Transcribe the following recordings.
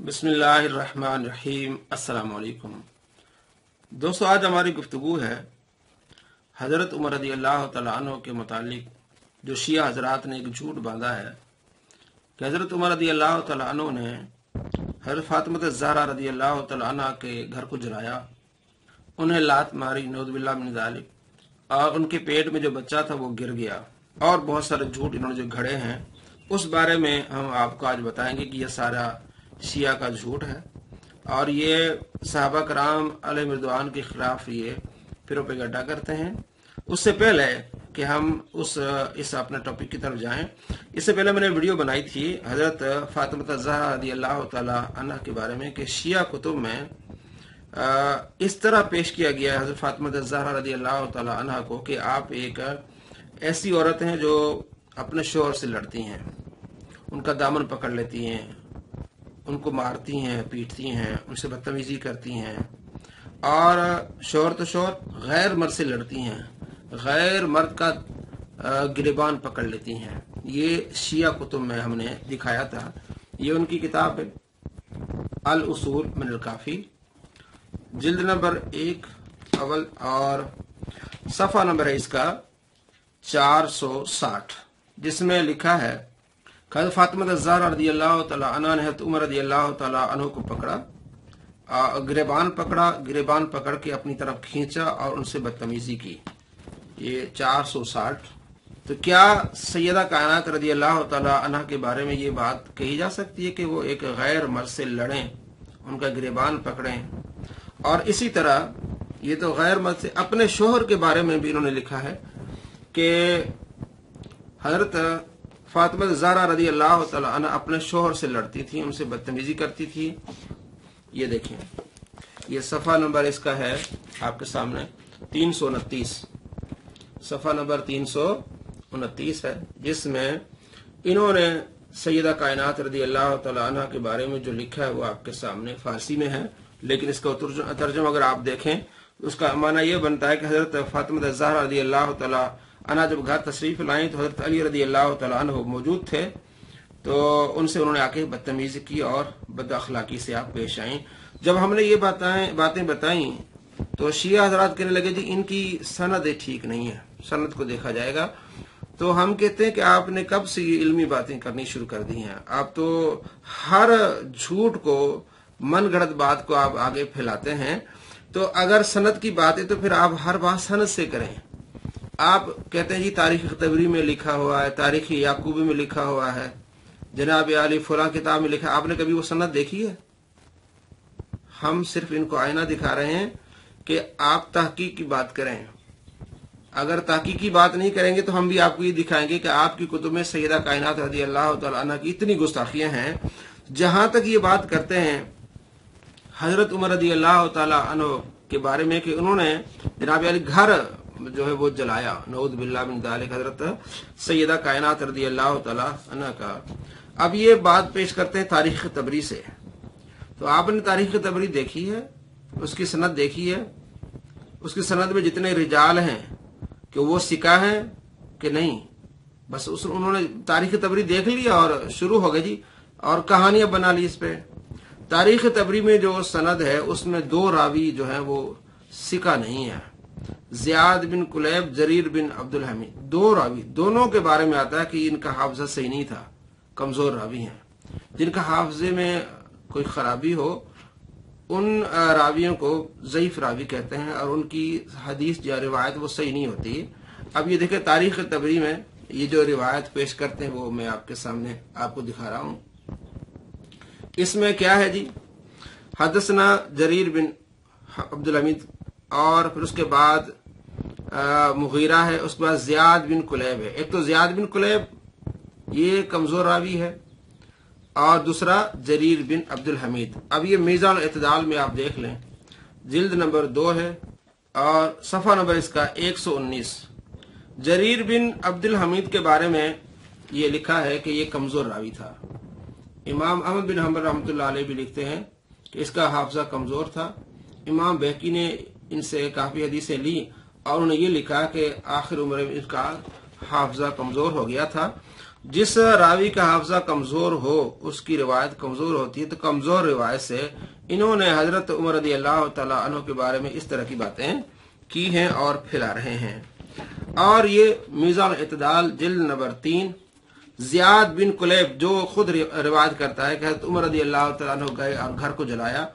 बिस्मिल्लाहिर्रहमानिर्रहीम। अस्सलाम वालेकुम दोस्तों, आज हमारी गुफ्तगू है हज़रत उमर रज़ी अल्लाह तआला अन्हु के मुतालिक जो शिया हजरात ने एक झूठ बांधा है कि हज़रत उमर रज़ी अल्लाह तआला अन्हु ने हज़रत फातिमा ज़हरा रज़ी अल्लाह तआला अन्हा के घर को जलाया, उन्हें लात मारी, नऊज़ुबिल्लाह मिन ज़ालिक, और उनके पेट में जो बच्चा था वो गिर गया। और बहुत सारे झूठ इन्होंने जो घड़े हैं उस बारे में हम आपको आज बताएंगे कि यह सारा शिया का झूठ है और ये सहाबा कराम अलैहिम रिज़वान के खिलाफ ये प्रोपेगेंडा करते हैं। उससे पहले कि हम इस अपने टॉपिक की तरफ जाएं, इससे पहले मैंने वीडियो बनाई थी हजरत फातिमा ज़हरा रज़ी अल्लाह तआला अन्हा के बारे में कि शिया कुतुब में इस तरह पेश किया गया है हजरत फातिमा ज़हरा रज़ी अल्लाह तआला अन्हा को कि आप एक ऐसी औरत हैं जो अपने शौहर से लड़ती हैं, उनका दामन पकड़ लेती हैं, उनको मारती हैं, पीटती हैं, उनसे बदतमीजी करती हैं और शौहर तो शौहर गैर मर्द से लड़ती हैं, गैर मर्द का गिरबान पकड़ लेती हैं। ये शिया कुतुब में हमने दिखाया था। ये उनकी किताब है अल उसूल मिनल काफी, जिल्द नंबर 1 अव्वल और सफ़ा नंबर है इसका 460, जिसमें लिखा है हज़रत फातिमा ज़हरा रज़ी अल्लाह तआला अन्हा ने उमर रज़ी अल्लाह तआला अन्हु को पकड़ा, गिरबान पकड़ के अपनी तरफ खींचा और उनसे बदतमीजी की। ये 460। तो क्या सैयदा कायनात रज़ी अल्लाह तआला अन्हा के बारे में ये बात कही जा सकती है कि वो एक गैर मर्द से लड़ें, उनका गिरबान पकड़ें? और इसी तरह ये तो गैर मर्द से अपने शोहर के बारे में भी इन्होंने लिखा है कि हजरत फातिमा ज़हरा रज़ी अल्लाह तआला अन्हा अपने शोहर से लड़ती थी, उनसे बदतमीजी करती थी। ये देखें, ये सफ़ा नंबर इसका है आपके सामने 329, सफ़ा नंबर 329 है, जिसमें इन्होंने सैयदा कायनात रज़ी अल्लाह तआला अन्हा के बारे में जो लिखा है वो आपके सामने फारसी में है, लेकिन इसका तर्जुमा अगर आप देखें उसका माना यह बनता है कि हजरत फातिमा ज़हरा रज़ी अल्लाह तआला अन्हा जब घर तशरीफ लाई तो हजरत अली रज़ी अल्लाह तआला अन्हु मौजूद थे, तो उनसे उन्होंने आके बदतमीजी की और बदअखलाकी से आप पेश आई। जब हमने ये बातें बताई तो शिया हजरात कहने लगे जी इनकी सनद ठीक नहीं है, सनद को देखा जाएगा। तो हम कहते हैं कि आपने कब से ये इल्मी बातें करनी शुरू कर दी हैं? आप तो हर झूठ को, मन गढ़ंत बात को आप आगे फैलाते हैं। तो अगर सनद की बात है तो फिर आप हर बात सनद से करें। आप कहते हैं जी तारीख तबरी में लिखा हुआ है, तारीख याकूबी में लिखा हुआ है, जनाब अली फलां किताब में लिखा है, आपने कभी वो सनद देखी है? हम सिर्फ इनको आईना दिखा रहे हैं कि आप तहकीक की बात करें। अगर तहकीक की बात नहीं करेंगे तो हम भी आपको ये दिखाएंगे कि आपकी कुतुब में सैयदा कायनात रज़ी अल्लाह तआला अन्हा की इतनी गुस्ताखियां हैं। जहां तक ये बात करते हैं हजरत उमर रज़ी अल्लाह तआला अन्हु के बारे में कि उन्होंने जनाब अली घर जो है वो जलाया, नऊज़ुबिल्लाह मिन ज़ालिक, हजरत सैयदा कायनात रज़ी अल्लाह तआला अन्हा का। अब ये बात पेश करते हैं तारीख तबरी से। तो आपने तारीख तबरी देखी है, उसकी सनद देखी है? उसकी सनद में जितने रिजाल हैं कि वो सिका है कि नहीं? बस उन्होंने तारीख तबरी देख लिया और शुरू हो गए जी और कहानियां बना ली इस पे। तारीख तबरी में जो सनद है उसमें 2 रावी जो है वो सिका नहीं है, ज़ियाद बिन कुलैब, जरीर बिन अब्दुल हमीद, 2 रावी, दोनों के बारे में आता है कि इनका हाफजा सही नहीं था, कमजोर रावी हैं। जिनका हाफजे में कोई खराबी हो उन रावियों को ज़ईफ रावी कहते हैं और उनकी हदीस या रिवायत वो सही नहीं होती। अब ये देखें तारीख तबरी में ये जो रिवायत पेश करते हैं वो मैं आपके सामने आपको दिखा रहा हूं। इसमें क्या है जी, हदसना जरीर बिन अब्दुल हमीद और फिर उसके बाद मुगीरा है, उसके बाद ज़ियाद बिन कुलैब है। एक तो ज़ियाद बिन कुलैब ये कमजोर रावी है और दूसरा जरीर बिन अब्दुल हमीद। अब ये मीज़ान इत्तिदाल में आप देख लें, जिल्द नंबर 2 है और सफ़ा नंबर इसका 119। जरीर बिन अब्दुल हमीद के बारे में ये लिखा है कि ये कमजोर रावी था। इमाम अहमद बिन हम्बल रहमतुल्लाह अलैह भी लिखते हैं कि इसका हाफजा कमजोर था। इमाम बहकी ने इनसे काफी हदीसें ली और उन्होंने ये लिखा कि आखिर उम्र में इसका हाफजा कमजोर हो गया था। जिस रावी का हाफजा कमजोर हो उसकी रिवायत कमजोर होती है। तो कमजोर रिवायत से इन्होंने हजरत उमर रज़ी अल्लाह तआला अन्हु के बारे में इस तरह की बातें की हैं और फैला रहे हैं। और ये मीज़ान इत्दाल जिल्द नंबर 3, ज़ियाद बिन कुलैब जो खुद रिवायत करता है कि हजरत उमर रज़ी अल्लाह तआला अन्हु गए और घर को जलाया,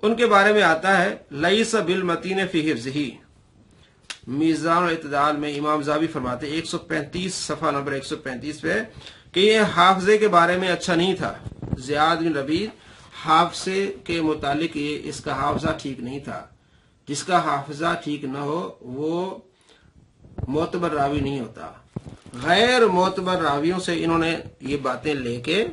उनके बारे में आता है लईस बिल मतीन फी हिफ्ज़िही। मीज़ान इत्दाल में इमाम ज़ावी फरमाते 135 सफ़ा नंबर 135 पे कि ये हाफजे के बारे में अच्छा नहीं था। ज़ियाद बिन रबीद हाफजे के मुतालिक ये इसका हाफजा ठीक नहीं था। जिसका हाफजा ठीक न हो वो मोतबर रावी नहीं होता। गैर मोतबर रावियों से इन्होंने ये बातें लेके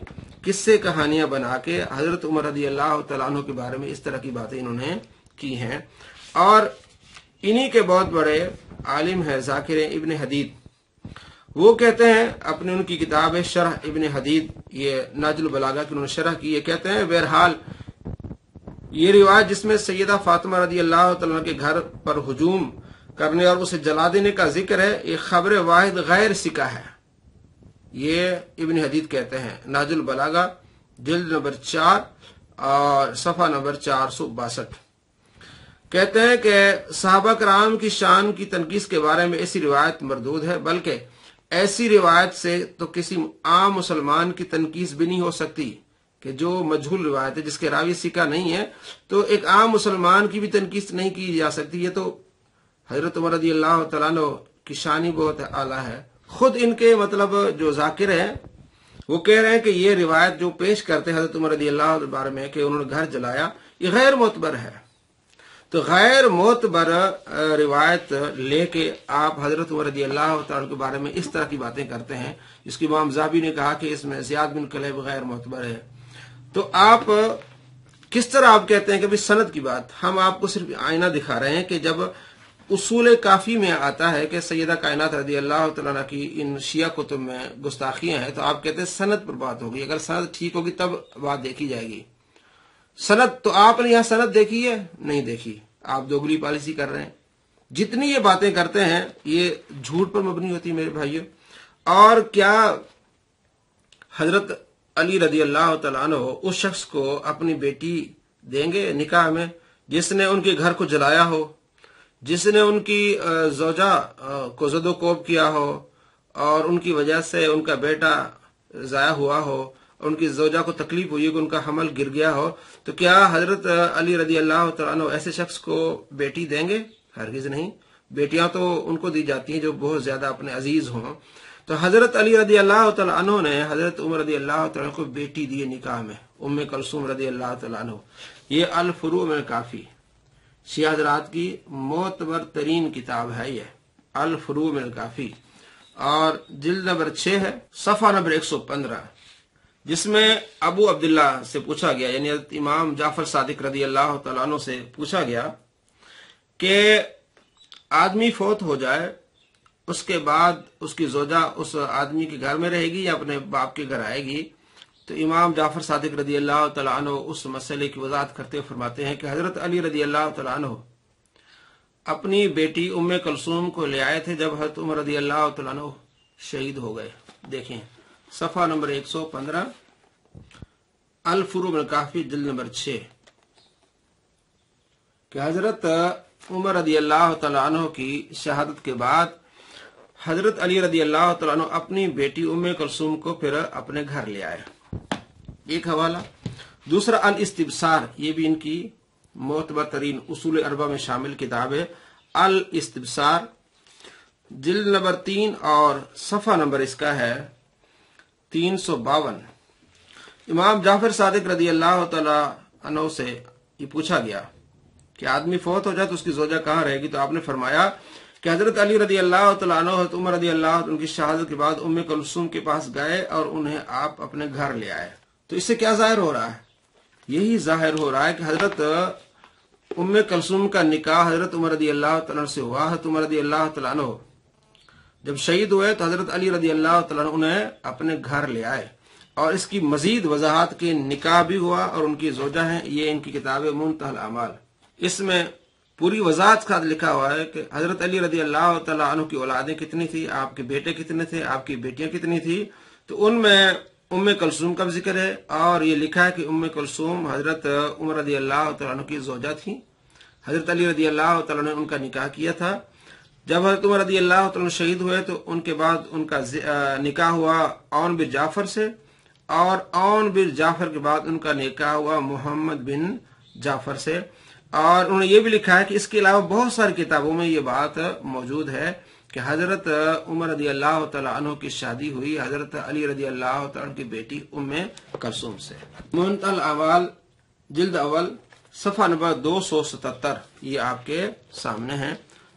किस्से कहानियां बना के हजरत उमर रज़ी अल्लाह तआला अन्हु के बारे में इस तरह की बातें इन्होंने की हैं। और इन्हीं के बहुत बड़े आलिम है ज़ाकिर इब्न हदीद, वो कहते हैं अपनी उनकी किताब है शरह इब्न हदीद, ये नाजुल बलागा की उन्होंने शरह की, ये कहते हैं बहरहाल ये रिवाज जिसमें सैयदा फातिमा रज़ी अल्लाह तआला के घर पर हुजूम करने और उसे जला देने का जिक्र है, ये खबर वाहिद गैर सिका है। ये इब्न हदीद कहते हैं नाजुल बलागा जिल्द नंबर 4 और सफ़ा नंबर 462। कहते हैं कि सहाबा कराम की शान की तनकीस के बारे में ऐसी रिवायत मरदूद है, बल्कि ऐसी रिवायत से तो किसी आम मुसलमान की तनकीस भी नहीं हो सकती कि जो मजहूल रिवायत है जिसके रावी सिका नहीं है, तो एक आम मुसलमान की भी तनकीस नहीं की जा सकती। ये तो हजरत उमर रज़ी अल्लाह तआला अन्हु की शान ही बहुत आला है। खुद इनके मतलब जो जाकिर है वो कह रहे हैं कि ये रिवायत जो पेश करते हैं हजरत उमर रज़ी अल्लाह के बारे में कि उन्होंने घर जलाया, ये गैर मोतबर है। तो गैर मोतबर रिवायत लेके आप हजरत उमर रज़ी अल्लाह तआला के बारे में इस तरह की बातें करते हैं, जिसकी इमाम ज़ाबी ने कहा कि इसमें ज़ियाद बिन कुलैब गैर मोतबर है। तो आप किस तरह आप कहते हैं कि भी सनद की बात, हम आपको सिर्फ आईना दिखा रहे हैं कि जब उसूल काफी में आता है कि सैयदा कायनात रज़ी अल्लाह तआला की इन शिया कुतुब में गुस्ताखियां हैं, तो आप कहते हैं सनद पर बात होगी। अगर सनद ठीक होगी तब बात देखी जाएगी। सनद तो आपने यहाँ सनद देखी है? नहीं देखी। आप दोगली पॉलिसी कर रहे हैं। जितनी ये बातें करते हैं ये झूठ पर मबनी होती है मेरे भाइयों। और क्या हजरत अली रज़ी अल्लाह तआला अन्हु उस शख्स को अपनी बेटी देंगे निकाह में जिसने उनके घर को जलाया हो, जिसने उनकी ज़ौजा को ज़दोकोब किया हो और उनकी वजह से उनका बेटा ज़ाया हुआ हो, उनकी ज़ौजा को तकलीफ हुई कि उनका हमल गिर गया हो, तो क्या हजरत अली रज़ी अल्लाह तआला अन्हु ऐसे शख्स को बेटी देंगे? हरगिज नहीं। बेटियां तो उनको दी जाती हैं जो बहुत ज्यादा अपने अजीज हों। तो हजरत अली रज़ी अल्लाह तआला अन्हु ने हजरत उमर रज़ी अल्लाह तआला को बेटी दी निकाह में, उम्मे कुलसूम रज़ी अल्लाह तआला अन्हु। ये अल फुरू में काफी शिया हज़रात की मोतबर तरीन किताब है, ये अल फुरू में काफी, और जिल्द नंबर 6 है, सफ़ा नंबर 115, जिसमें अबू अब्दुल्ला से पूछा गया, यानी इमाम जाफर सादिक रज़ी अल्लाह तआला अन्हु से पूछा गया कि आदमी फौत हो जाए उसके बाद उसकी ज़ौजा उस आदमी के घर में रहेगी या अपने बाप के घर आएगी? तो इमाम जाफर सादिक रज़ी अल्लाह तआला अन्हु उस मसले की वजाहत करते हुए फरमाते हैं कि हजरत अली रज़ी अल्लाह तआला अन्हु अपनी बेटी उम्मे कुलसूम को ले आए थे जब हजरत उमर रज़ी अल्लाह तआला अन्हु शहीद हो गए। देखें सफ़ा नंबर 115 अल फुरू में काफी जिल्द नंबर 6 कि हजरत उमर रज़ी अल्लाह तआला अन्हु की शहादत के बाद हजरत अली रज़ी अल्लाह तआला अन्हु अपनी बेटी उम्मे कुलसूम को फिर अपने घर ले आए। एक हवाला। दूसरा अल इस्तिबसार, ये भी इनकी मोतबर तरीन उसूल अरबा में शामिल किताब है। अल इस्तिबसार जिल्द नंबर 3 और सफ़ा नंबर इसका है 352। इमाम जाफर सादिक रज़ी अल्लाह तआला अन्हु से ये पूछा गया कि आदमी फौत हो जाए तो उसकी ज़ौजा कहाँ रहेगी? तो आपने फरमाया कि हजरत अली रज़ी अल्लाह तआला अन्हु हजरत उमर रज़ी अल्लाह उनकी शहादत के बाद उम्मे कुलसूम के पास गए और उन्हें आप अपने घर ले आए। तो इससे क्या जाहिर हो रहा है? यही जाहिर हो रहा है कि हजरत उम्मे कुलसूम का निकाह हजरत उमर रज़ी अल्लाह तआला से हुआ। हजरत उमर रज़ी अल्लाह तआला अन्हु जब शहीद हुए तो हजरत अली रज़ी अल्लाह तआला अन्हु उन्हें अपने घर ले आए और इसकी मजीद वजाहत के निकाह भी हुआ और उनकी ज़ौजा है। ये इनकी किताब मुंतहल अमाल, इसमें पूरी वजाहत के साथ लिखा हुआ है कि हजरत अली रदी अल्लाह तआला अन्हु की औलादें कितनी थी, आपके बेटे कितने थे, आपकी बेटियां कितनी थी। तो उनमें उम्मे कुलसूम का जिक्र है और ये लिखा है कि उम्मे कुलसूम हजरत उमर रदी अल्लाह तआला अन्हु की जोजा थी। हजरत अली रदी अल्लाह तआला ने उनका निकाह किया था। जब हजरत उमर रदी अल्लाह तआला शहीद हुए तो उनके बाद उनका निकाह हुआ औन बिन जाफर से, और औन बिन जाफर के बाद उनका निकाह हुआ मोहम्मद बिन जाफर से। और उन्होंने ये भी लिखा है कि इसके अलावा बहुत सारी किताबों में ये बात मौजूद है कि हजरत उमर रदी अल्लाह तआला अन्हु की शादी हुई हजरत अली रदी अल्लाह तआला की बेटी उम्मे कुलसूम से। मुंतल अवाल जिल्द अव्वल सफा नंबर 277 ये आपके सामने है।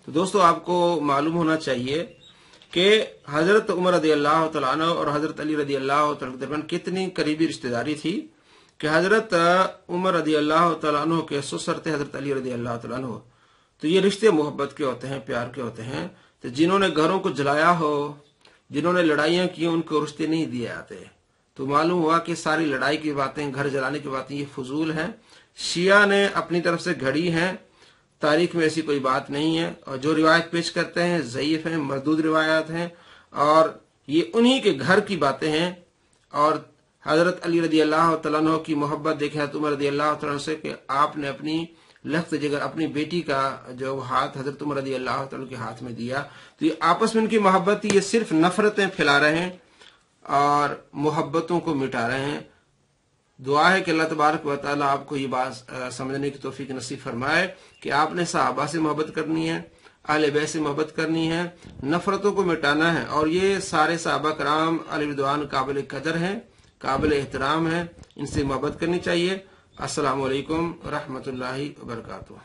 तो दोस्तों आपको मालूम होना चाहिए कि हजरत उमर रदी अल्लाह तआला अन्हु और हजरत अली रदी अल्लाह तआला के दरमियान कितनी करीबी रिश्तेदारी थी कि हजरत उमर रदी अल्लाह तआला अन्हु के ससुर थे हजरत अली रदी अल्लाह तआला अन्हु। तो ये रिश्ते मोहब्बत के होते हैं, प्यार के होते हैं। तो जिन्होंने घरों को जलाया हो, जिन्होंने लड़ाइयां की, उनको रिश्ते नहीं दिए जाते। तो मालूम हुआ कि सारी लड़ाई की बातें, घर जलाने की बातें ये फजूल हैं, शिया ने अपनी तरफ से घड़ी हैं, तारीख में ऐसी कोई बात नहीं है। और जो रिवायत पेश करते हैं ज़ईफ हैं, मरदूद रिवायात हैं, और ये उन्हीं के घर की बातें हैं। और हजरत अली रदी अल्लाह तआला अन्हु की मोहब्बत देखें हजरत उमर रदी अल्लाह तआला से कि आपने अपनी लख्त जिगर, अपनी बेटी का जो हाथ हजरत उमर रदी अल्लाह तआला के हाथ में दिया। तो ये आपस में उनकी मोहब्बत थी, ये सिर्फ नफरतें फैला रहे हैं और मोहब्बतों को मिटा रहे हैं। दुआ है कि अल्लाह तबारक व तआला आपको ये बात समझने की तौफीक नसीब फरमाए कि आपने सहाबा से मोहब्बत करनी है, अहले बैत से मोहब्बत करनी है, नफरतों को मिटाना है। और ये सारे सहाबा कराम अलैहि रिदवान काबिल कदर हैं, काबिल एहतराम है, इनसे मोहब्बत करनी चाहिए। अस्सलामु अलैकुम रहमतुल्लाहि व बरकातुहू।